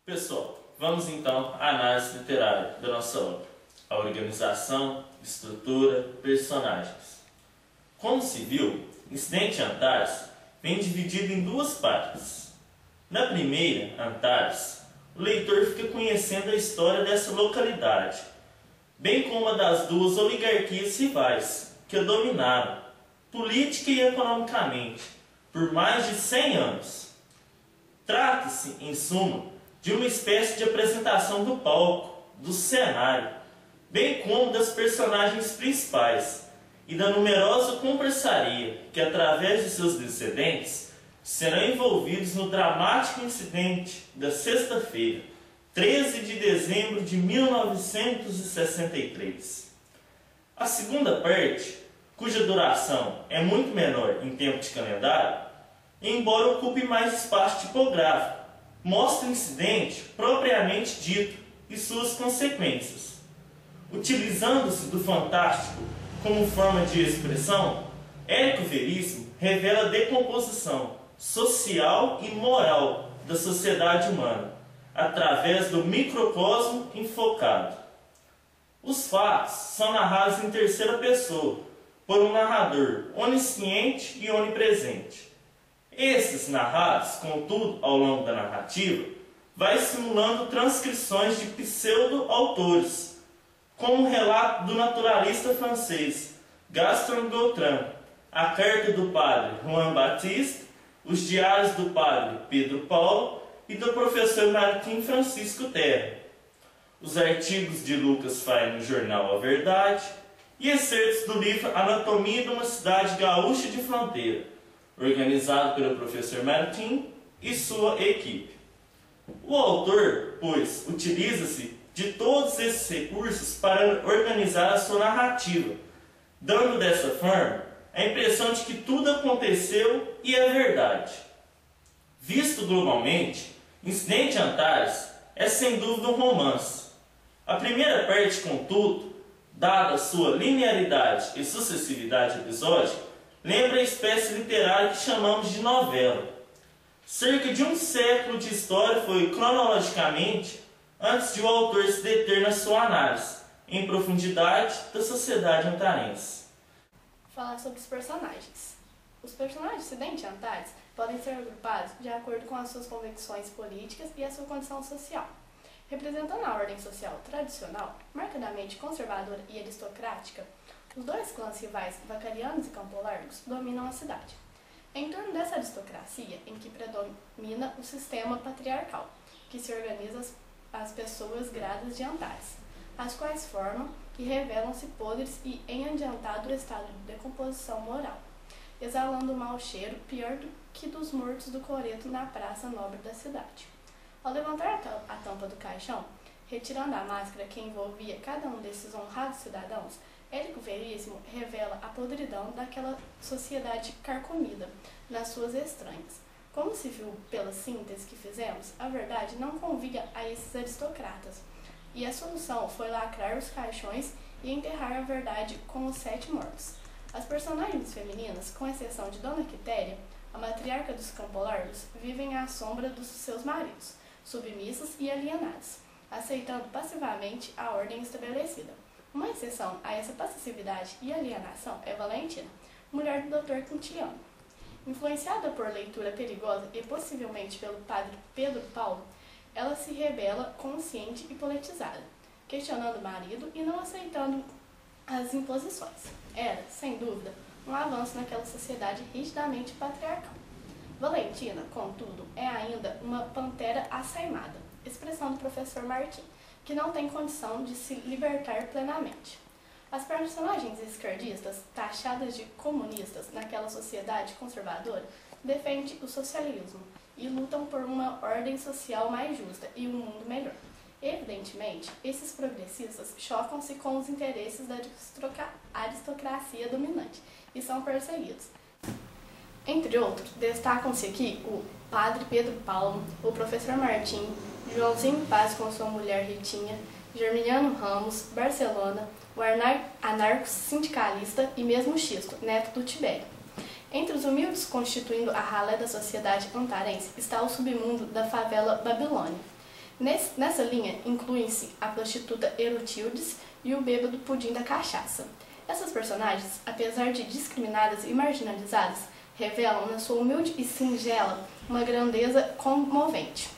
Pessoal, vamos então à análise literária da nossa obra. A organização, estrutura, personagens. Como se viu, Incidente Antares vem dividido em duas partes. Na primeira, Antares, o leitor fica conhecendo a história dessa localidade, bem como a das duas oligarquias rivais que a dominaram, política e economicamente, por mais de 100 anos. Trata-se, em suma, de uma espécie de apresentação do palco, do cenário, bem como das personagens principais e da numerosa comparsaria que, através de seus descendentes, serão envolvidos no dramático incidente da sexta-feira, 13 de dezembro de 1963. A segunda parte, cuja duração é muito menor em tempo de calendário, embora ocupe mais espaço tipográfico, mostra o incidente propriamente dito e suas consequências. Utilizando-se do fantástico como forma de expressão, Érico Veríssimo revela a decomposição social e moral da sociedade humana, através do microcosmo enfocado. Os fatos são narrados em terceira pessoa, por um narrador onisciente e onipresente. Esses narrados, contudo, ao longo da narrativa, vai simulando transcrições de pseudo-autores, como o relato do naturalista francês Gaston Gautran, a carta do padre Juan Baptiste, os diários do padre Pedro Paulo e do professor Martim Francisco Terra, os artigos de Lucas Faia no jornal A Verdade e excertos do livro Anatomia de uma Cidade Gaúcha de Fronteira, organizado pelo professor Martim e sua equipe. O autor, pois, utiliza-se de todos esses recursos para organizar a sua narrativa, dando dessa forma a impressão de que tudo aconteceu e é verdade. Visto globalmente, Incidente Antares é sem dúvida um romance. A primeira parte, contudo, dada a sua linearidade e sucessividade episódica, lembra a espécie literária que chamamos de novela. Cerca de um século de história foi, cronologicamente, antes de o autor se deter na sua análise, em profundidade, da sociedade antarense. Falar sobre os personagens. Os personagens do Incidente Antares podem ser agrupados de acordo com as suas convicções políticas e a sua condição social. Representando a ordem social tradicional, marcadamente conservadora e aristocrática, os dois clãs rivais, Vacarianos e Campolargos, dominam a cidade. É em torno dessa aristocracia em que predomina o sistema patriarcal, que se organiza as pessoas gradas de Antares, as quais formam e revelam-se podres e em adiantado estado de decomposição moral, exalando um mau cheiro pior do que dos mortos do coreto na praça nobre da cidade. Ao levantar a tampa do caixão, retirando a máscara que envolvia cada um desses honrados cidadãos, Érico Veríssimo revela a podridão daquela sociedade carcomida nas suas entranhas. Como se viu pela síntese que fizemos, a verdade não convinha a esses aristocratas, e a solução foi lacrar os caixões e enterrar a verdade com os 7 mortos. As personagens femininas, com exceção de Dona Quitéria, a matriarca dos Campolargos, vivem à sombra dos seus maridos, submissas e alienadas, aceitando passivamente a ordem estabelecida. Uma exceção a essa passividade e alienação é Valentina, mulher do Dr. Quintiliano. Influenciada por leitura perigosa e possivelmente pelo padre Pedro Paulo, ela se rebela consciente e politizada, questionando o marido e não aceitando as imposições. Era, sem dúvida, um avanço naquela sociedade rigidamente patriarcal. Valentina, contudo, é ainda uma pantera assaimada, expressão do professor Martim, que não tem condição de se libertar plenamente. As personagens esquerdistas, taxadas de comunistas naquela sociedade conservadora, defendem o socialismo e lutam por uma ordem social mais justa e um mundo melhor. Evidentemente, esses progressistas chocam-se com os interesses da aristocracia dominante e são perseguidos. Entre outros, destacam-se aqui o padre Pedro Paulo, o professor Martim, Joãozinho Paz com sua mulher Ritinha, Germiniano Ramos, Barcelona, o anarco-sindicalista e mesmo Xisto, neto do Tibério. Entre os humildes constituindo a ralé da sociedade antarense está o submundo da favela Babilônia. Nessa linha, incluem-se a prostituta Herotildes e o bêbado Pudim da Cachaça. Essas personagens, apesar de discriminadas e marginalizadas, revelam na sua humilde e singela uma grandeza comovente.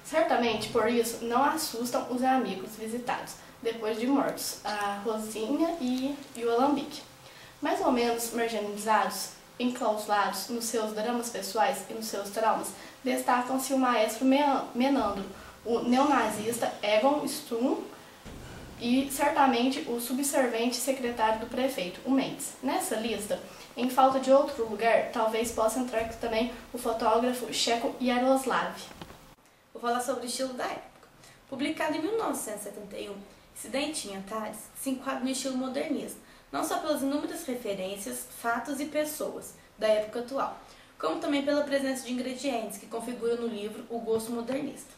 Certamente, por isso, não assustam os amigos visitados, depois de mortos, a Rosinha e o Alambique. Mais ou menos marginalizados, enclausulados nos seus dramas pessoais e nos seus traumas, destacam-se o maestro Menandro, o neonazista Egon Sturm e, certamente, o subserviente secretário do prefeito, o Mendes. Nessa lista, em falta de outro lugar, talvez possa entrar também o fotógrafo checo Jaroslav. Vou falar sobre o estilo da época. Publicado em 1971, Incidente em Antares se enquadra no estilo modernista, não só pelas inúmeras referências, fatos e pessoas da época atual, como também pela presença de ingredientes que configuram no livro o gosto modernista.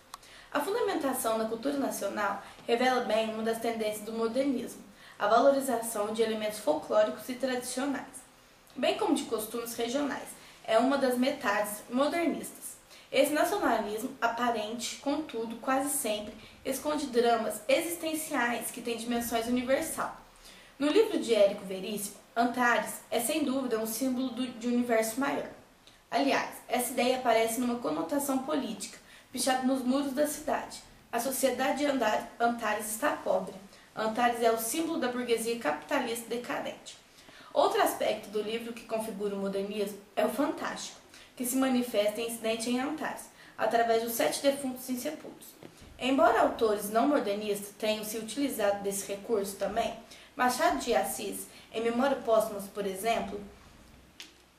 A fundamentação na cultura nacional revela bem uma das tendências do modernismo, a valorização de elementos folclóricos e tradicionais, bem como de costumes regionais. É uma das metades modernistas. Esse nacionalismo aparente, contudo, quase sempre, esconde dramas existenciais que têm dimensões universal. No livro de Érico Veríssimo, Antares é sem dúvida um símbolo de universo maior. Aliás, essa ideia aparece numa conotação política, pichada nos muros da cidade. A sociedade de Antares está pobre. Antares é o símbolo da burguesia capitalista decadente. Outro aspecto do livro que configura o modernismo é o fantástico, que se manifesta em Incidente em Antares, através dos 7 defuntos insepultos. Embora autores não modernistas tenham se utilizado desse recurso também, Machado de Assis, em Memória Póstumas, por exemplo,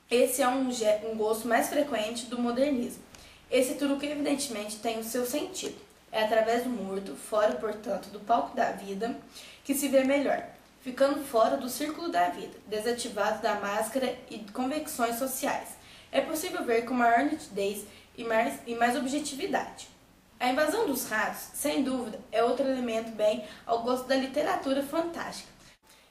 esse é um gosto mais frequente do modernismo. Esse truque evidentemente tem o seu sentido. É através do morto, fora, portanto, do palco da vida, que se vê melhor, ficando fora do círculo da vida, desativado da máscara e convicções sociais. É possível ver com maior nitidez e mais objetividade. A invasão dos ratos, sem dúvida, é outro elemento bem ao gosto da literatura fantástica.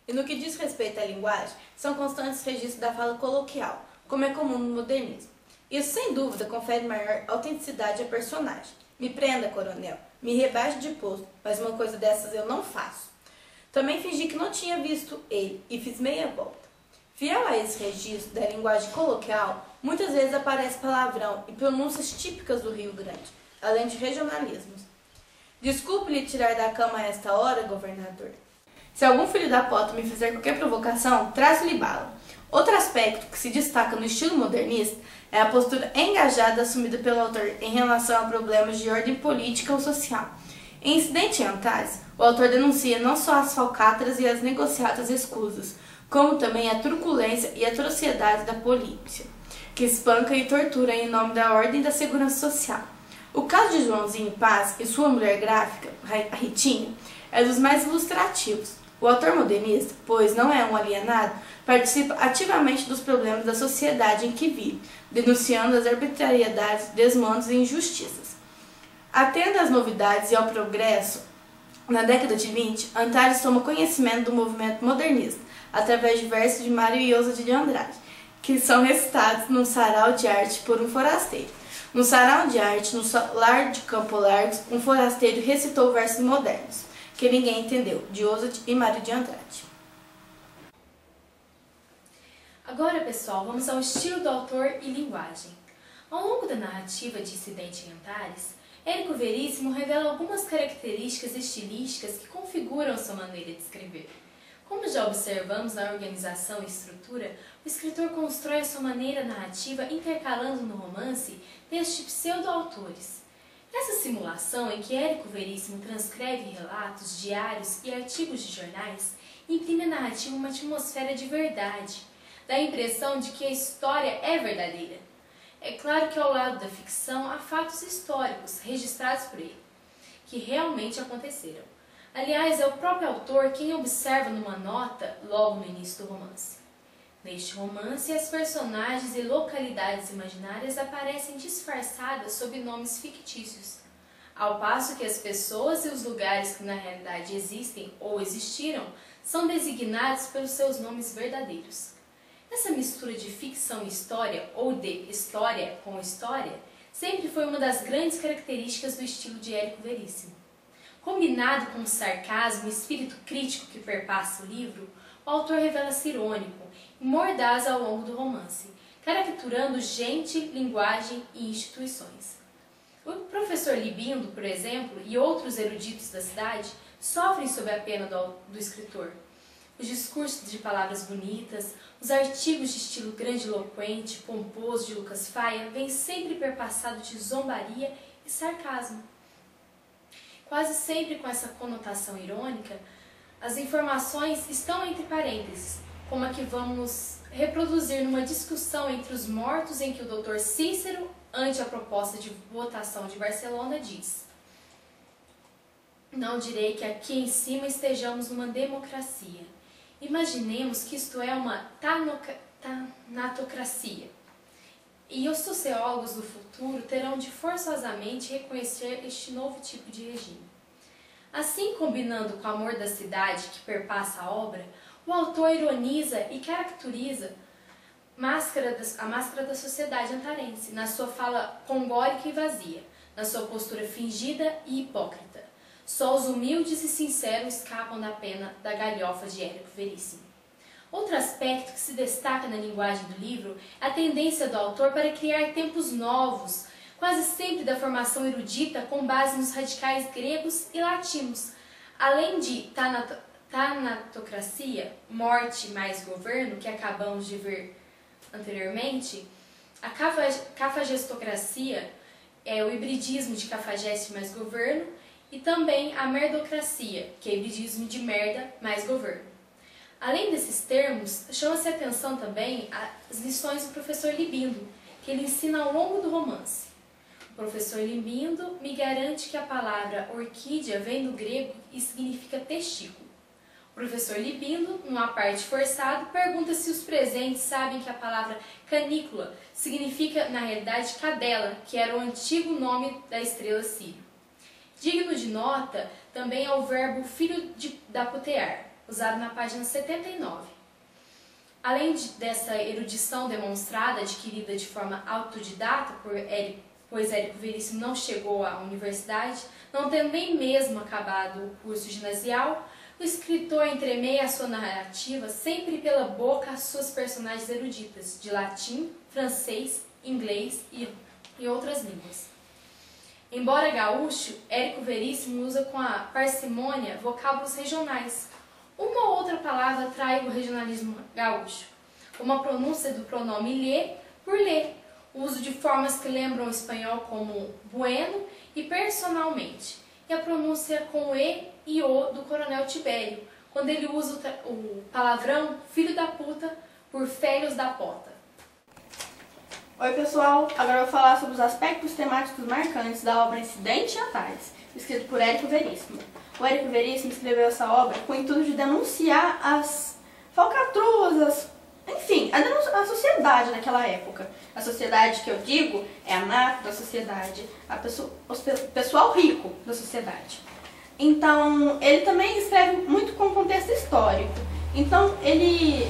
E no que diz respeito à linguagem, são constantes registros da fala coloquial, como é comum no modernismo. Isso, sem dúvida, confere maior autenticidade à personagem. Me prenda, coronel, me rebaixe de posto, mas uma coisa dessas eu não faço. Também fingi que não tinha visto ele e fiz meia volta. Fiel a esse registro da linguagem coloquial, muitas vezes aparece palavrão e pronúncias típicas do Rio Grande, além de regionalismos. Desculpe-lhe tirar da cama a esta hora, governador. Se algum filho da pota me fizer qualquer provocação, traço-lhe bala. Outro aspecto que se destaca no estilo modernista é a postura engajada assumida pelo autor em relação a problemas de ordem política ou social. Em Incidente em Antares, o autor denuncia não só as falcatras e as negociatas escusas, como também a truculência e atrocidade da polícia, que espanca e tortura em nome da ordem e da segurança social. O caso de Joãozinho Paz e sua mulher gráfica, a Ritinha, é dos mais ilustrativos. O autor modernista, pois não é um alienado, participa ativamente dos problemas da sociedade em que vive, denunciando as arbitrariedades, desmandos e injustiças. Atendo às novidades e ao progresso, na década de 20, Antares toma conhecimento do movimento modernista, através de versos de Mário Ilza de Andrade, que são recitados num sarau de arte por um forasteiro. No sarau de arte, no lar de Campo Largos, um forasteiro recitou versos modernos, que ninguém entendeu, de Ilza e Mário de Andrade. Agora, pessoal, vamos ao estilo do autor e linguagem. Ao longo da narrativa de Incidente em Antares, Érico Veríssimo revela algumas características estilísticas que configuram sua maneira de escrever. Como já observamos na organização e estrutura, o escritor constrói a sua maneira narrativa intercalando no romance textos pseudo-autores. Essa simulação em que Érico Veríssimo transcreve relatos, diários e artigos de jornais imprime à narrativa uma atmosfera de verdade, dá a impressão de que a história é verdadeira. É claro que ao lado da ficção há fatos históricos registrados por ele, que realmente aconteceram. Aliás, é o próprio autor quem observa numa nota logo no início do romance. Neste romance, as personagens e localidades imaginárias aparecem disfarçadas sob nomes fictícios, ao passo que as pessoas e os lugares que na realidade existem ou existiram são designados pelos seus nomes verdadeiros. Essa mistura de ficção e história, ou de história com história, sempre foi uma das grandes características do estilo de Érico Veríssimo. Combinado com o sarcasmo e espírito crítico que perpassa o livro, o autor revela-se irônico e mordaz ao longo do romance, caricaturando gente, linguagem e instituições. O professor Libindo, por exemplo, e outros eruditos da cidade sofrem sob a pena do escritor. Os discursos de palavras bonitas, os artigos de estilo grandiloquente, pomposo de Lucas Faia vêm sempre perpassados de zombaria e sarcasmo. Quase sempre com essa conotação irônica, as informações estão entre parênteses, como a que vamos reproduzir numa discussão entre os mortos em que o Dr. Cícero, ante a proposta de votação de Barcelona, diz: "Não direi que aqui em cima estejamos numa democracia. Imaginemos que isto é uma tanatocracia. E os sociólogos do futuro terão de forçosamente reconhecer este novo tipo de regime." Assim, combinando com o amor da cidade que perpassa a obra, o autor ironiza e caracteriza a máscara da sociedade antarense, na sua fala congólica e vazia, na sua postura fingida e hipócrita. Só os humildes e sinceros escapam da pena da galhofa de Érico Veríssimo. Outro aspecto que se destaca na linguagem do livro é a tendência do autor para criar tempos novos, quase sempre da formação erudita com base nos radicais gregos e latinos. Além de tanatocracia, morte mais governo, que acabamos de ver anteriormente, a cafagestocracia é o hibridismo de cafajeste mais governo, e também a merdocracia, que é o hibridismo de merda mais governo. Além desses termos, chama-se a atenção também as lições do professor Libindo, que ele ensina ao longo do romance. O professor Libindo me garante que a palavra orquídea vem do grego e significa testículo. O professor Libindo, numa parte forçada, pergunta se os presentes sabem que a palavra canícula significa, na realidade, cadela, que era o antigo nome da estrela Sírio. Digno de nota também é o verbo filho da putear, usado na página 79. Além dessa erudição demonstrada, adquirida de forma autodidata, pois Érico Veríssimo não chegou à universidade, não tendo nem mesmo acabado o curso ginasial, o escritor entremeia a sua narrativa sempre pela boca as suas personagens eruditas, de latim, francês, inglês e outras línguas. Embora gaúcho, Érico Veríssimo usa com a parcimônia vocábulos regionais. Uma ou outra palavra atrai o regionalismo gaúcho, como a pronúncia do pronome lhe por lhe, o uso de formas que lembram o espanhol como bueno e personalmente, e a pronúncia com e e o do coronel Tibério, quando ele usa o palavrão filho da puta por velhos da pota. Oi pessoal, agora eu vou falar sobre os aspectos temáticos marcantes da obra Incidente em Antares, escrito por Érico Veríssimo. O Érico Veríssimo escreveu essa obra com o intuito de denunciar as falcatruas, enfim, a sociedade naquela época. A sociedade que eu digo é a nata da sociedade, o pessoal rico da sociedade. Então, ele também escreve muito com contexto histórico. Então,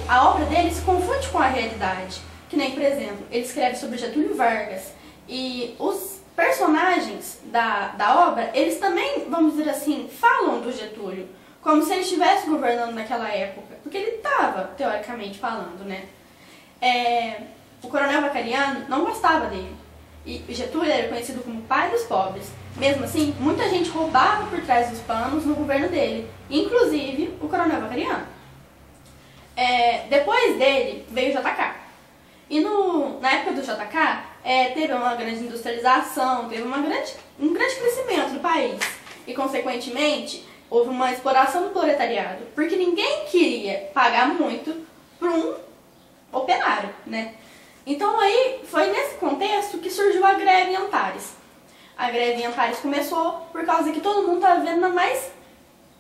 a obra dele se confunde com a realidade. Que nem, por exemplo, ele escreve sobre Getúlio Vargas. E os personagens da obra, eles também, vamos dizer assim, falam do Getúlio. Como se ele estivesse governando naquela época. Porque ele estava, teoricamente, falando, né? O coronel Vacariano não gostava dele. E Getúlio era conhecido como pai dos pobres. Mesmo assim, muita gente roubava por trás dos panos no governo dele. Inclusive, o coronel Vacariano. Depois dele, veio o JK. E na época do JK, teve uma grande industrialização, teve um grande crescimento do país. E, consequentemente, houve uma exploração do proletariado. Porque ninguém queria pagar muito para um operário, né? Então, aí, foi nesse contexto que surgiu a greve em Antares. A greve em Antares começou por causa que todo mundo estava vivendo na mais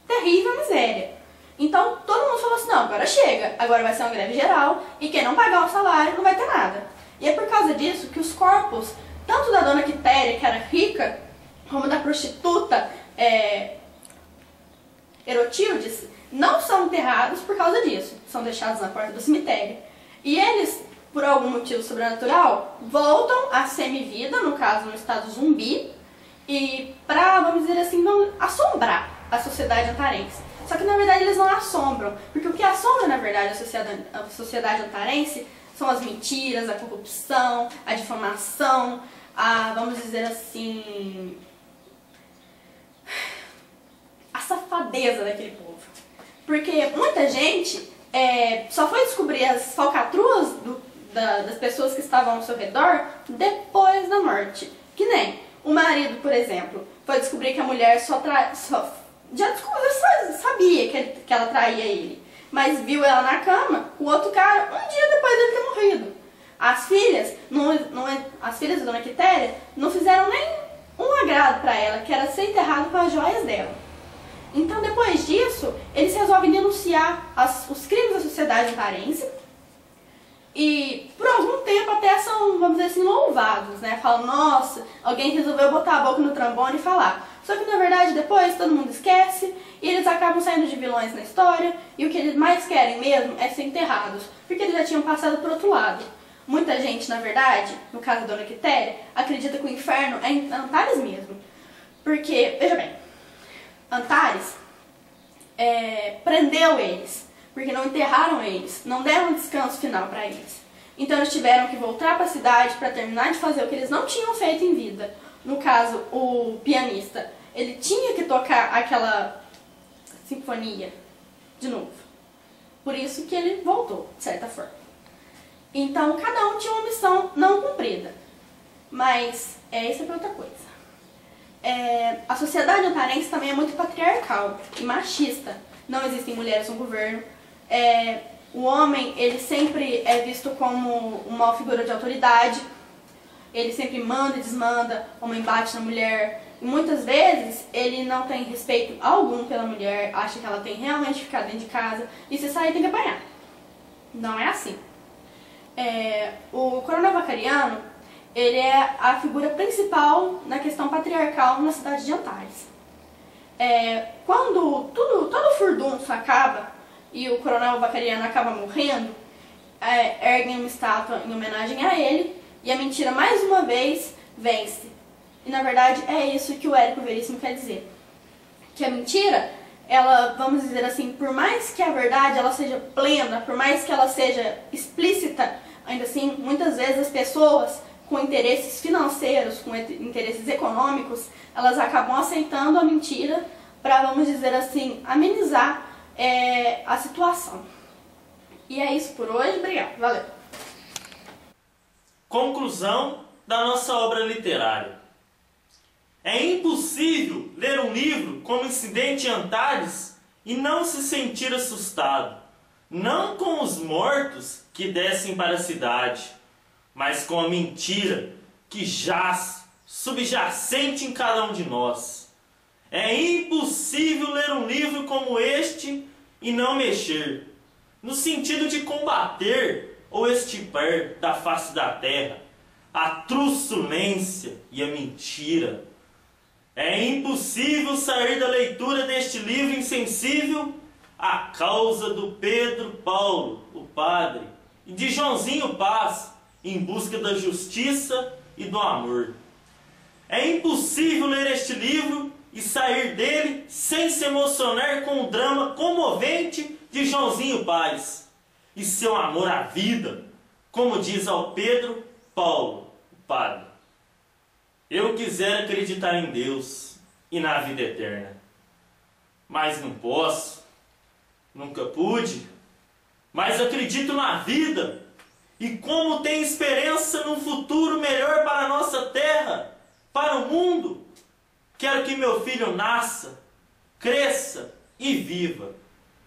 terrível miséria. Então, todo mundo falou assim, não, agora chega, agora vai ser uma greve geral, e quem não pagar o salário não vai ter nada. E é por causa disso que os corpos, tanto da dona Quitéria, que era rica, como da prostituta Herotildes, não são enterrados por causa disso, são deixados na porta do cemitério. E eles por algum motivo sobrenatural, voltam à semivida, no caso no estado zumbi, e para, vamos dizer assim, não assombrar a sociedade antarense. Só que na verdade eles não assombram, porque o que assombra na verdade a sociedade antarense são as mentiras, a corrupção, a difamação, a, vamos dizer assim, a safadeza daquele povo. Porque muita gente só foi descobrir as falcatruas das pessoas que estavam ao seu redor depois da morte. Que nem o marido, por exemplo, foi descobrir que a mulher já sabia que ela traía ele, mas viu ela na cama com outro cara um dia depois dele ter morrido. As filhas, as filhas da Dona Quitéria não fizeram nem um agrado para ela, que era ser enterrado com as joias dela. Então, depois disso, eles resolvem denunciar os crimes da sociedade antarense e, por algum tempo, até são, vamos dizer assim, louvados, né? Falam, nossa, alguém resolveu botar a boca no trombone e falar. Só que, na verdade, depois todo mundo esquece e eles acabam saindo de vilões na história e o que eles mais querem mesmo é ser enterrados, porque eles já tinham passado por outro lado. Muita gente, na verdade, no caso da Dona Quitéria, acredita que o inferno é em Antares mesmo. Porque, veja bem, Antares prendeu eles, porque não enterraram eles, não deram um descanso final para eles. Então eles tiveram que voltar para a cidade para terminar de fazer o que eles não tinham feito em vida. No caso, o pianista, ele tinha que tocar aquela sinfonia de novo. Por isso que ele voltou, de certa forma. Então cada um tinha uma missão não cumprida. Mas isso é para outra coisa. A sociedade antarense também é muito patriarcal e machista. Não existem mulheres no governo. O homem, ele sempre é visto como uma figura de autoridade. Ele sempre manda e desmanda, o homem bate na mulher. E muitas vezes ele não tem respeito algum pela mulher, acha que ela tem realmente que ficar dentro de casa e se sair tem que apanhar. Não é assim. O Coronel Vacariano, ele é a figura principal na questão patriarcal na cidade de Antares. Quando todo o furdunço acaba e o Coronel Vacariano acaba morrendo, erguem uma estátua em homenagem a ele e a mentira mais uma vez vence. E na verdade é isso que o Érico Veríssimo quer dizer. Que a mentira, ela, vamos dizer assim, por mais que a verdade ela seja plena, por mais que ela seja explícita, ainda assim, muitas vezes as pessoas com interesses financeiros, com interesses econômicos, elas acabam aceitando a mentira para, vamos dizer assim, amenizar a situação. E é isso por hoje. Obrigada. Valeu. Conclusão da nossa obra literária. É impossível ler um livro como Incidente em Antares e não se sentir assustado, não com os mortos que descem para a cidade, mas com a mentira que jaz subjacente em cada um de nós. É impossível ler um livro como este e não mexer, no sentido de combater ou extirpar da face da terra a truculência e a mentira. É impossível sair da leitura deste livro insensível à causa do Pedro Paulo, o padre, e de Joãozinho Paz, em busca da justiça e do amor. É impossível ler este livro e sair dele sem se emocionar com o drama comovente de Joãozinho Paz e seu amor à vida, como diz ao Pedro Paulo, o padre. Eu quisera acreditar em Deus e na vida eterna, mas não posso, nunca pude, mas acredito na vida e como tenho esperança num futuro melhor para a nossa terra, para o mundo. Quero que meu filho nasça, cresça e viva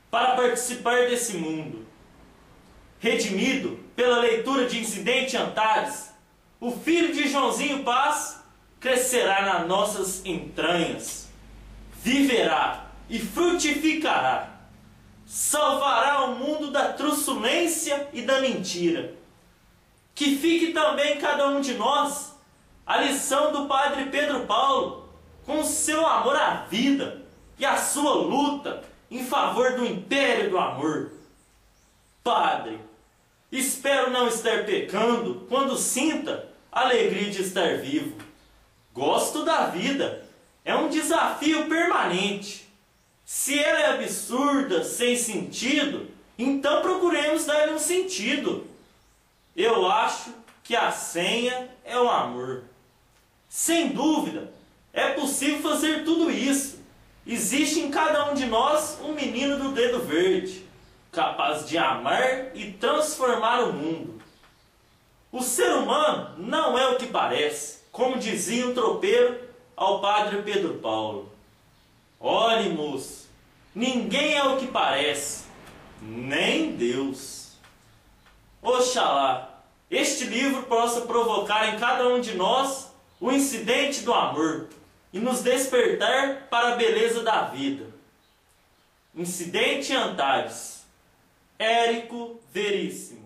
para participar desse mundo. Redimido pela leitura de Incidente em Antares, o filho de Joãozinho Paz crescerá nas nossas entranhas, viverá e frutificará, salvará o mundo da truculência e da mentira. Que fique também cada um de nós a lição do padre Pedro Paulo, com o seu amor à vida e a sua luta em favor do império do amor. Padre, Espero não estar pecando quando sinta a alegria de estar vivo. Gosto da vida. É um desafio permanente. Se ela é absurda, sem sentido, então procuremos dar-lhe um sentido. Eu acho que a senha é o amor. Sem dúvida, é possível fazer tudo isso. Existe em cada um de nós um menino do dedo verde, capaz de amar e transformar o mundo. O ser humano não é o que parece, como dizia o tropeiro ao padre Pedro Paulo. Olhe, moço, ninguém é o que parece, nem Deus. Oxalá este livro possa provocar em cada um de nós o incidente do amor e nos despertar para a beleza da vida. Incidente Antares, Érico Veríssimo.